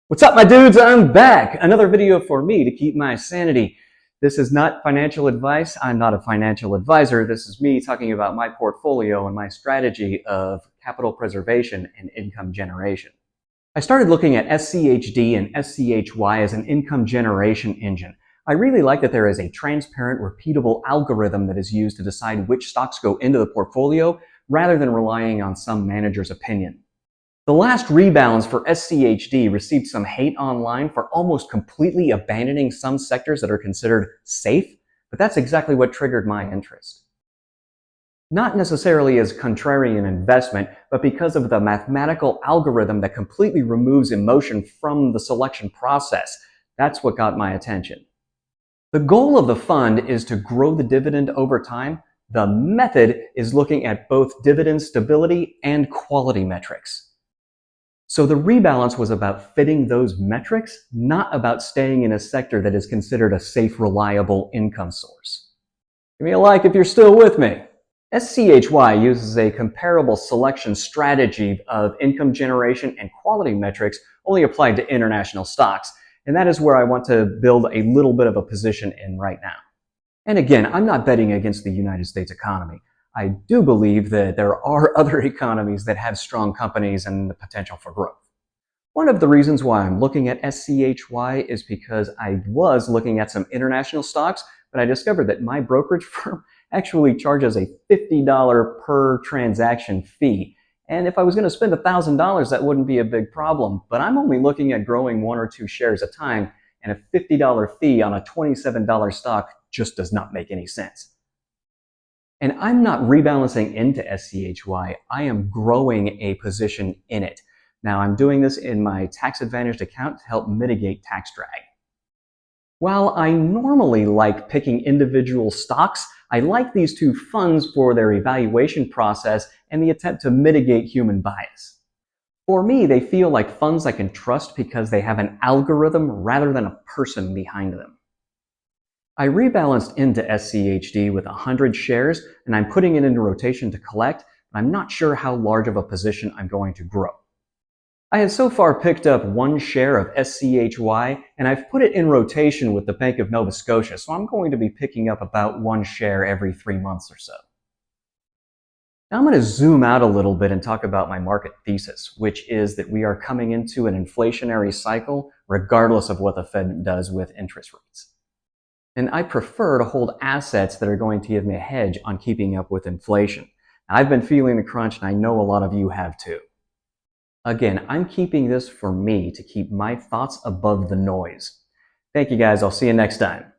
What's up, my dudes? I'm back. Another video for me to keep my sanity. This is not financial advice. I'm not a financial advisor. This is me talking about my portfolio and my strategy of capital preservation and income generation. I started looking at SCHD and SCHY as an income generation engine. I really like that there is a transparent, repeatable algorithm that is used to decide which stocks go into the portfolio rather than relying on some manager's opinion. The last rebalance for SCHD received some hate online for almost completely abandoning some sectors that are considered safe, but that's exactly what triggered my interest. Not necessarily as contrarian investment, but because of the mathematical algorithm that completely removes emotion from the selection process. That's what got my attention. The goal of the fund is to grow the dividend over time. The method is looking at both dividend stability and quality metrics. So the rebalance was about fitting those metrics, not about staying in a sector that is considered a safe, reliable income source. Give me a like if you're still with me. SCHY uses a comparable selection strategy of income generation and quality metrics only applied to international stocks, and that is where I want to build a little bit of a position in right now. And again, I'm not betting against the United States economy. I do believe that there are other economies that have strong companies and the potential for growth. One of the reasons why I'm looking at SCHY is because I was looking at some international stocks, but I discovered that my brokerage firm actually charges a $50 per transaction fee. And if I was going to spend $1,000, that wouldn't be a big problem. But I'm only looking at growing 1 or 2 shares at a time, and a $50 fee on a $27 stock just does not make any sense. And I'm not rebalancing into SCHY, I am growing a position in it. Now I'm doing this in my tax-advantaged account to help mitigate tax drag. While I normally like picking individual stocks, I like these two funds for their evaluation process and the attempt to mitigate human bias. For me, they feel like funds I can trust because they have an algorithm rather than a person behind them. I rebalanced into SCHD with 100 shares, and I'm putting it into rotation to collect, but I'm not sure how large of a position I'm going to grow. I have so far picked up 1 share of SCHY, and I've put it in rotation with the Bank of Nova Scotia, so I'm going to be picking up about 1 share every 3 months or so. Now I'm going to zoom out a little bit and talk about my market thesis, which is that we are coming into an inflationary cycle regardless of what the Fed does with interest rates. And I prefer to hold assets that are going to give me a hedge on keeping up with inflation. Now, I've been feeling the crunch, and I know a lot of you have too. Again, I'm keeping this for me to keep my thoughts above the noise. Thank you guys. I'll see you next time.